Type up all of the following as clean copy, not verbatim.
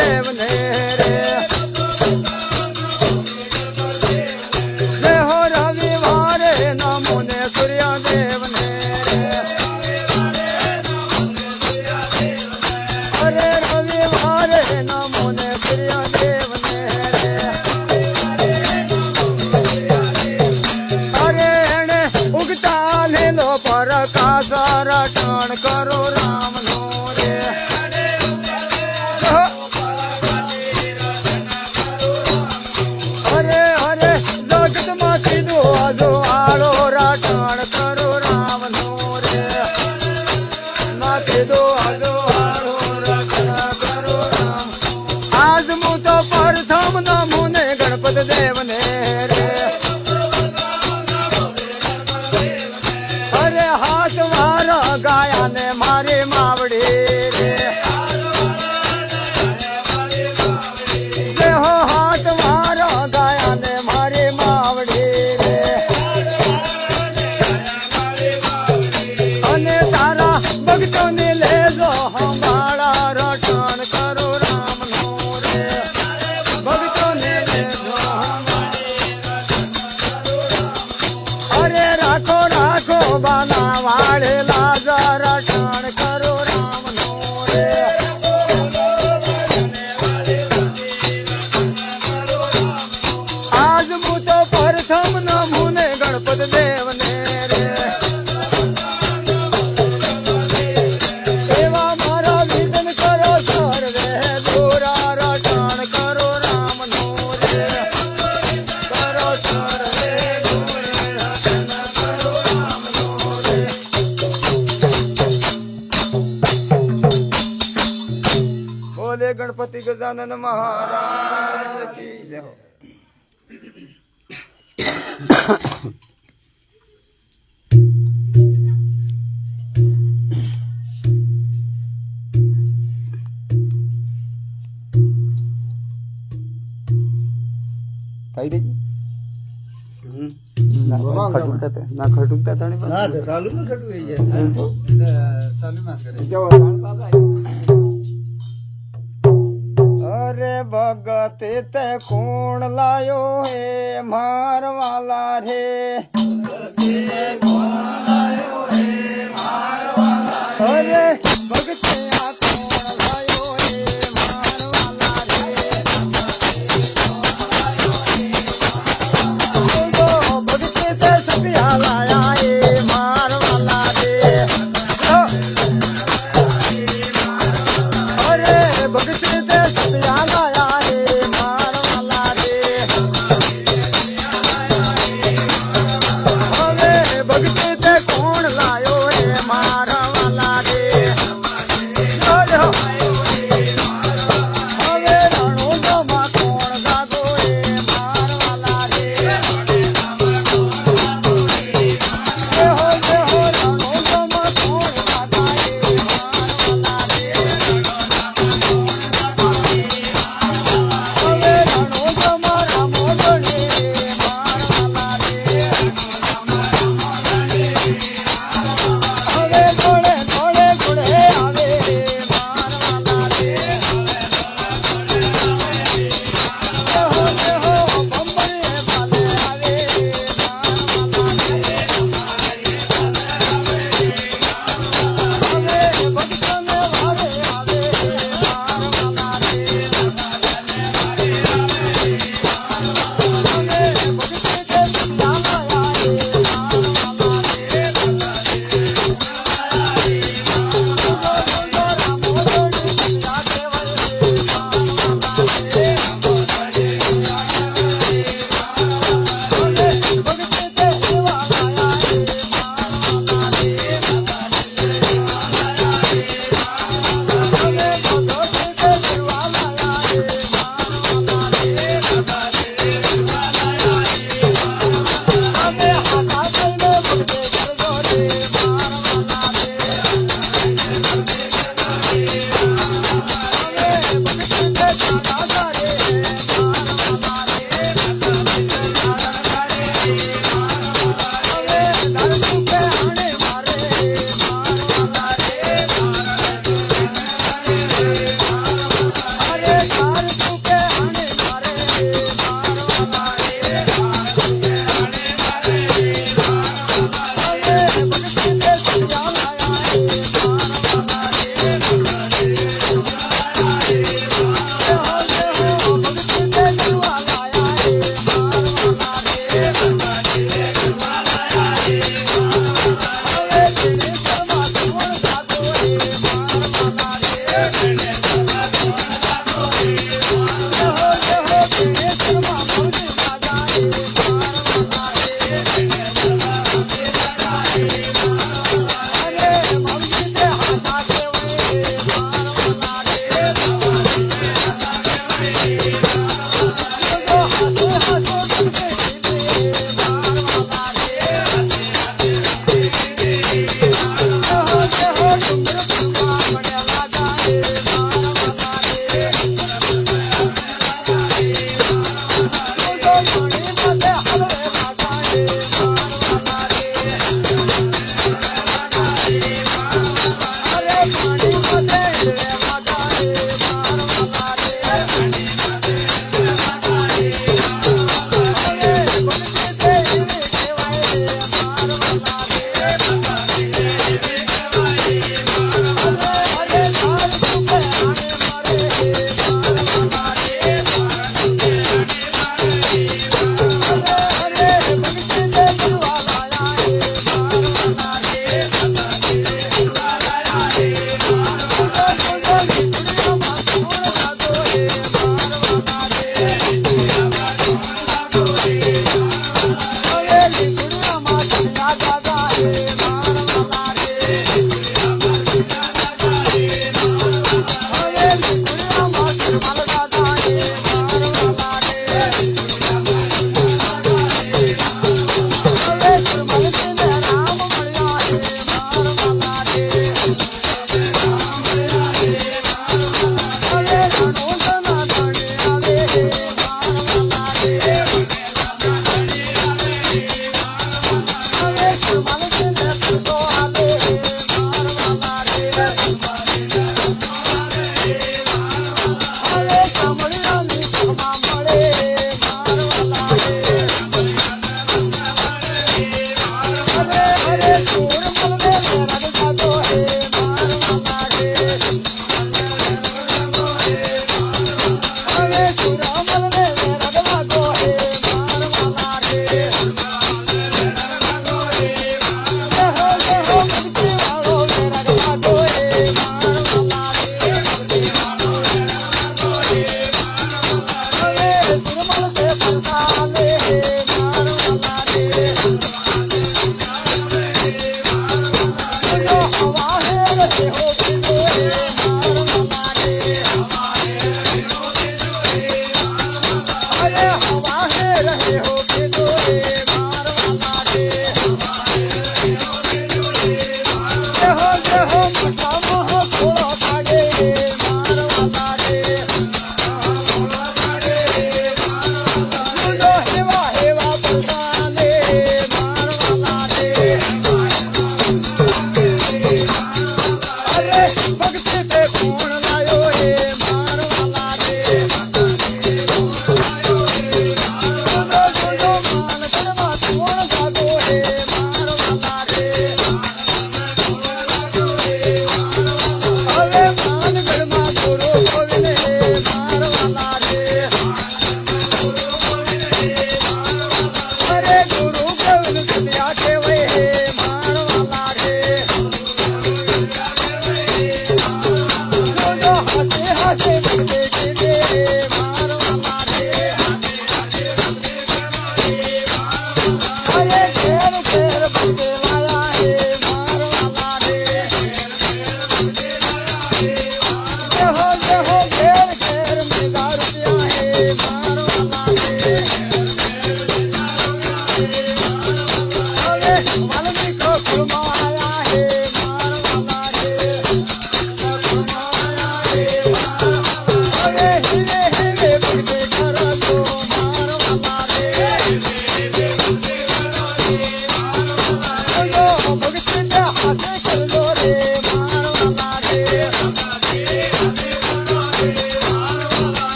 देव ने रे जय हो रविवार नमो ने सूर्य देव ने अरे रविवार नमो ने सूर्य देव ने अरे एने उगता ले लो पर कासा रटण करो राम नो रे अरे अरे जगत में सीधो आजो आड़ो रटण करो राम नो रे माथे दो आजो आड़ो रटण करो राम आज मु तो प्रथम नमो ने गणपत देव ने रे अरे हाथ मारा गाया ने मारे मावड़ी रे जय हो हाथ मारा गाया ने मारे मावड़ी रे अने तारा भक्तों ने ले जो हमारा रटण करो राम नो रे भक्तों ने ले जो अरे राखो राखो बाना वाले लाजा रटण करो राम नो रे आज मु तो प्रथम नमो ने गणपत देव ने रे एवा मारा विजन करो सर्वे दूरा रटण करो राम नो रे करो सर्वे दूरा रटण करो राम नो रे बोले गणपति गजानन महाराज की जय हो થઈ રહી ના ખટુકતા તાણી ના ચાલુ ન ખટુઈ જાય ચાલુ માં કરે અરે ભગત તે કોણ લાયો હે મારવાલા રે અરે ભગત આ કોણ લાયો હે મારવાલા રે ભગત તે સપિયા લાયા હે મારવાલા રે અરે ભગત તે સપિયા લાયા હે મારવાલા રે હવે ભગત તે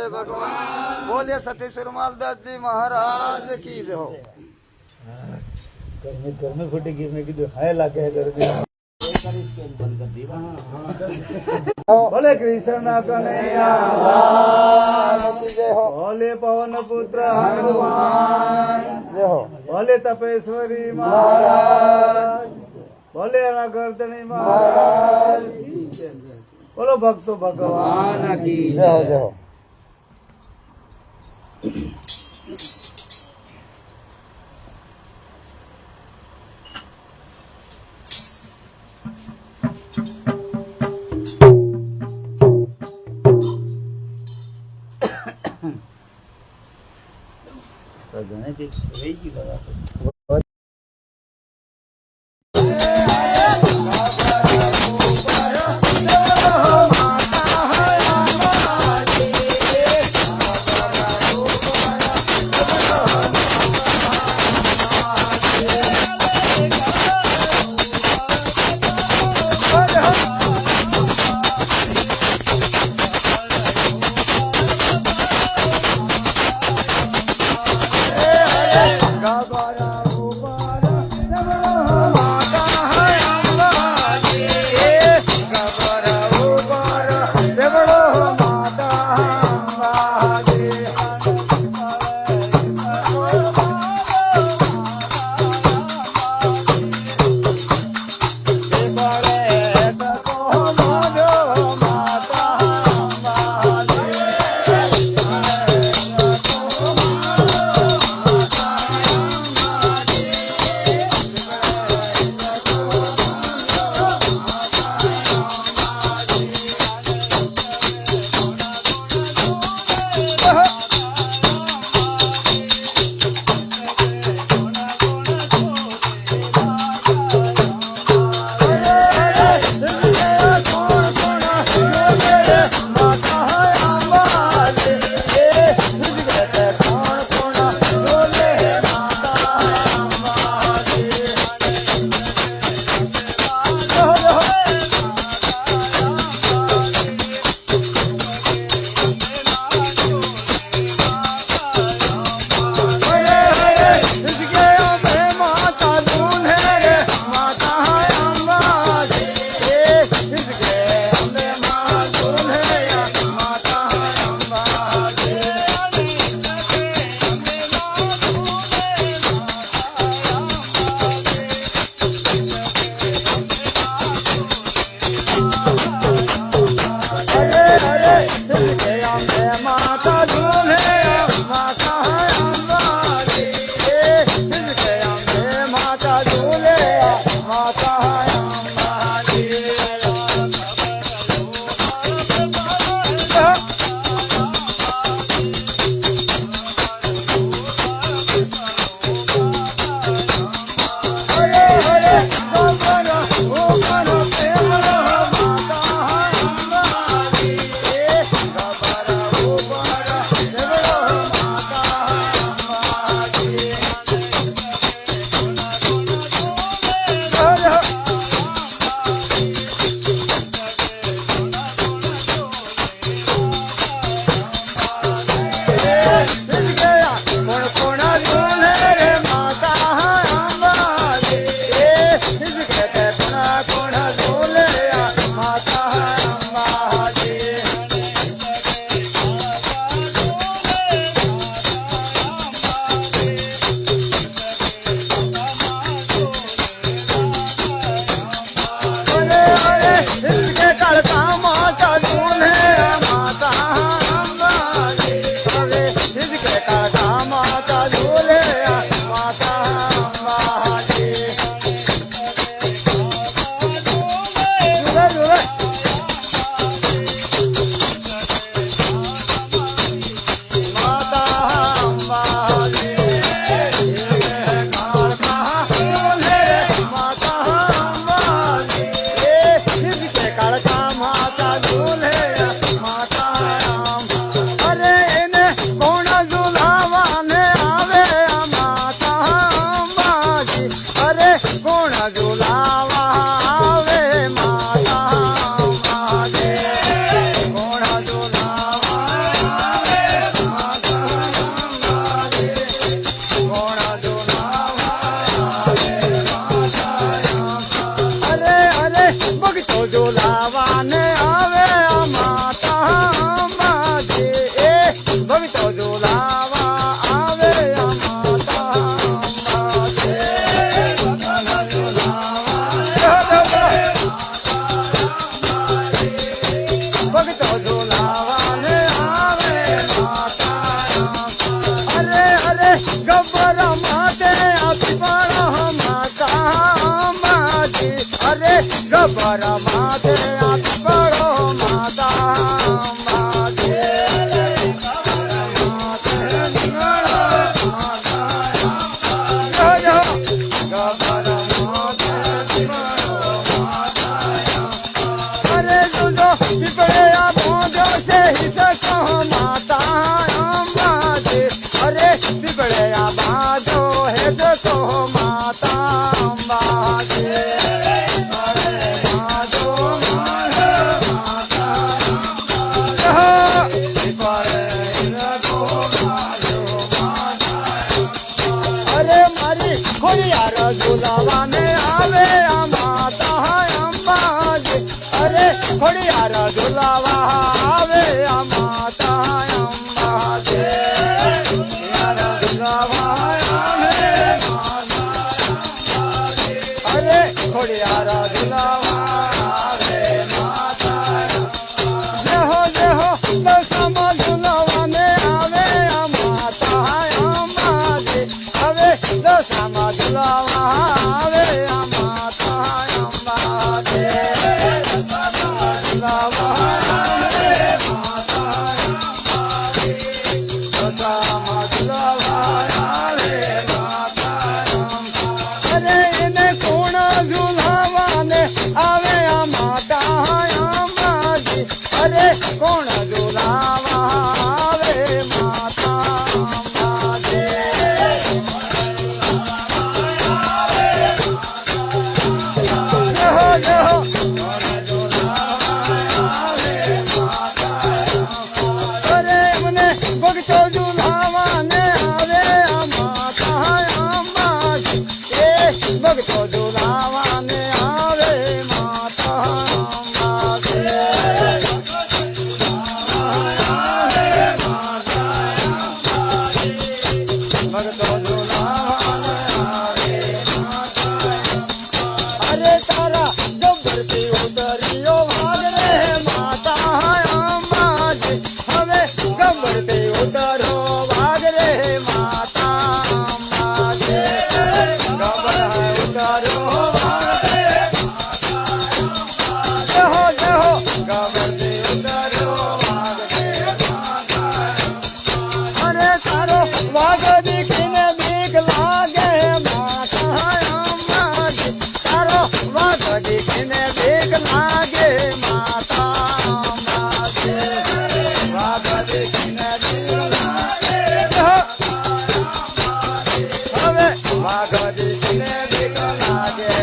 भगवान बोले सती सुरमाल दास जी महाराज की जय हो। घर में फूटी गिरने की जो है लाके घर में बोले कृष्ण कन्हैया लाल की जय हो। बोले पवन पुत्र हनुमान जय हो। बोले तपेश्वरी महाराज बोले अनागर्दनी महाराज की जय। बोलो भक्तो भगवान की जय हो जय हो। ગબર માથે આ પીપળો માતા અંબાજી પીપળે આ બોંધ્યો છે હિસકો માતા અંબાજી અરે પીપળે આ બાંધો હિસકો માતા અંબાજી અરે બાંધો માતા પીપળે હિસકો બાંધો માતા અરે મારી ખોડિયાર ઝુલાવાને આવે આ માતા અંબાજી અરે ખોડિયાર ઝુલાવા આવે આ માતા અંબાજી ખોડિયાર ઝુલાવા આવે અરે ખોડિયાર ઝુલાવા આવે માતા જેહો જેહો દશામાં ઝુલાવાને આવે આ માતા અંબાજી હવે દશામાં ઝુલાવા આવે આ માતા અંબાજી અરે એને કોણ ઝુલાવાને આવે આ માતા અંબાજી અરે કોણ ઝુલાવા આવે માતા અંબાજી જેહો જેહો ભગતો ઝુલાવાને આવે આ માતા અંબાજી એ ભગતો ઝુલાવાને આવે માતા અંબાજી ભગતો ઝુલાવાને આવે અરે તારા ગબ્બરથી ઉતર્યો વાગ રે માતા અંબાજી હવે ગબ્બરથી ઉતરો વાગ રે માતા અંબાજી ગબ્બર ઉતરો વાગ રે જેહો જેહો ગબ્બરથી ઉતરો વાગ રે અરે તારો વાગ દીકરીને બીક લાગે માતા અંબાજી તારો વાગ દીકરીને બીક લાગે માતા અંબાજી વાગ દીકરીને બીક લાગે હવે વાગ દીકરીને બીક લાગે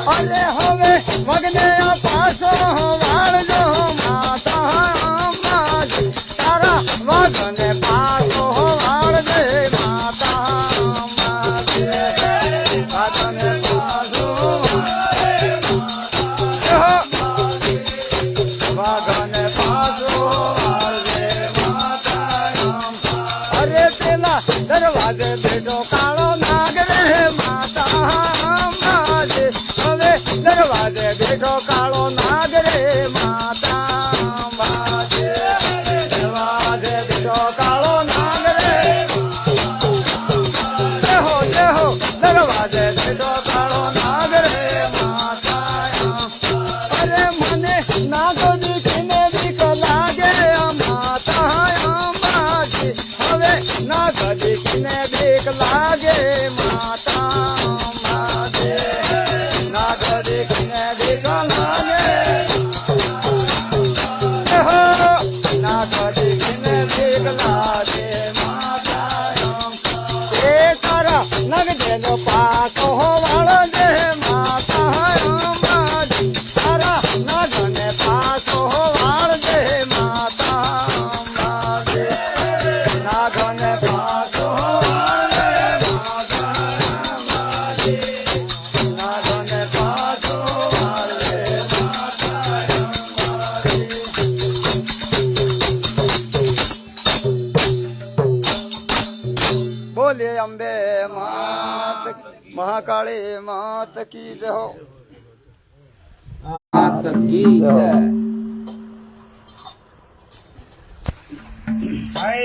અરે હવે મગને આ પાછો વાળજો માતા અંબાજી તારા વાગને પાછો વાળજે માતા અંબાજી વાગને પાછો વાગને પાછો વાળજે માતા અરે પેલા દરવાજે બેઠો કાળો નાગ રે માતા અંબાજી હવે દરવાજે બેઠો કાળો નાગ રે માતા અંબાજી દરવાજે બેઠો કાળો નાગ રે જેહો જેહો દરવાજે બેઠો કાળો નાગ રે માતા અરે મને નાગો દીકરીને બીક લાગે આ માતા અંબાજી હવે નાગ દીકરીને બીક લાગે માતા અંબાજી નાગ દીકરીને બીક લાગે નાગ દીકરીને બીક લાગે માતા એ તારા નગ જેનો પાકો વાળો દે માતા અંબાજી તારા નગને પાકો વાળ દે માતા અંબાજી નાગને પાકો વાળ દે માતા અંબાજી નાગને પાકો વાળ દે માતા અંબાજી બોલીએ અંબે માત મહાકાળી માત કી જય હો માત કી જય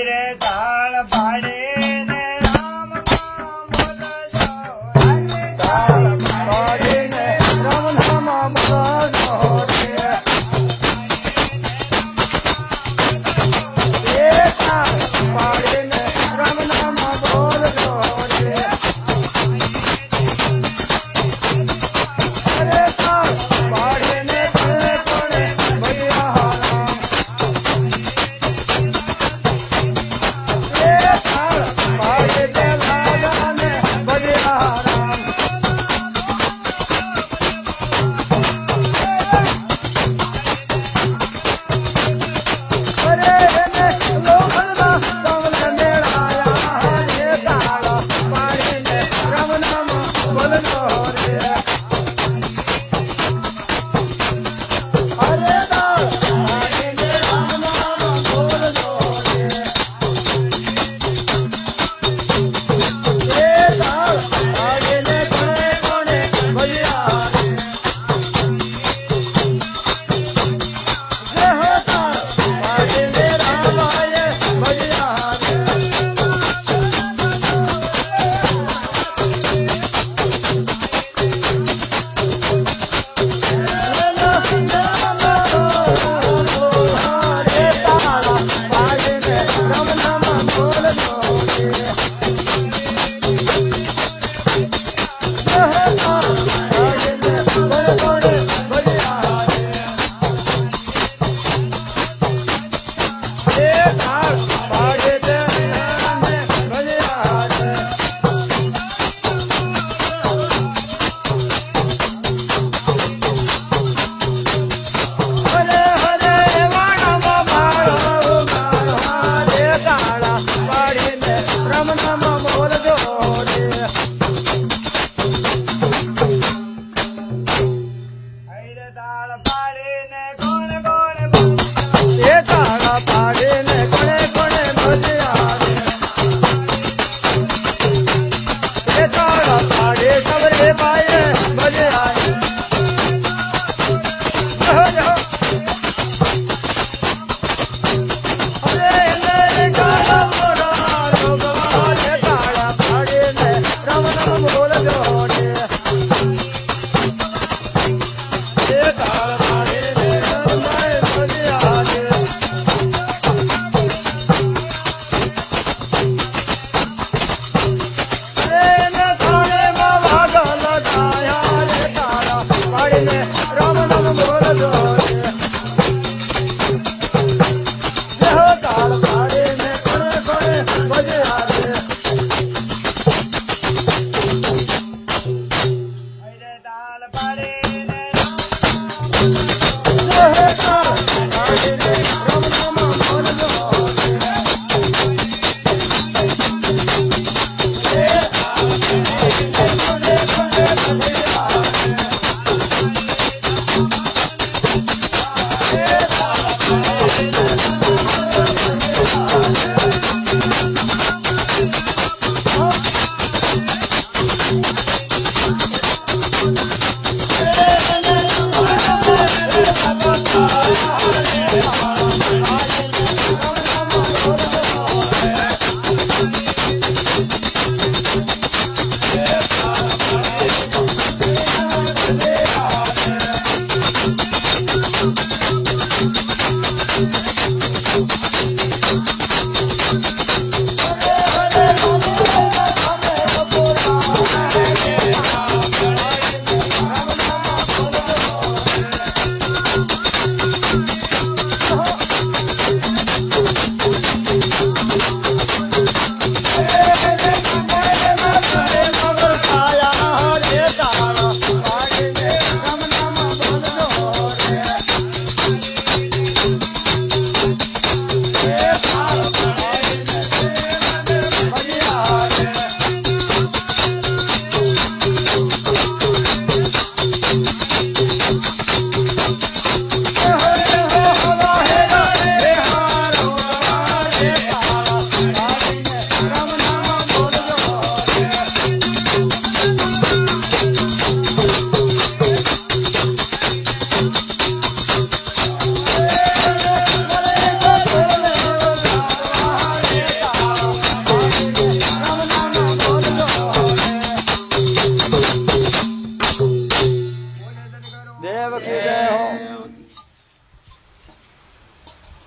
રે તાળ પાડે ને રામ નામ બોલજો તાળ પાડે ને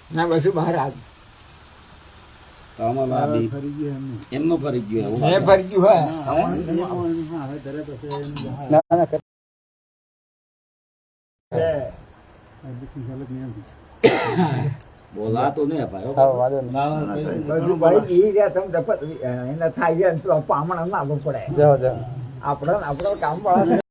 ના બધું બહાર આવ તો આમાં આ બી ફરી ગયું એમને. એમનું ફરી ગયું એવું મેં ફરી ગયું હોય હા, હવે તરત હશે એમ જહાજ. ના ના હાર્દિકસિંહ ચાલક નિયમ છે. બોલાતો નહીં અપાયો હા વાંધો નહીં બધું ભાઈ એ રહ્યા તમે દફત એને થાય છે તો પામણ ના આવવું પડે આપણો કામ વાળા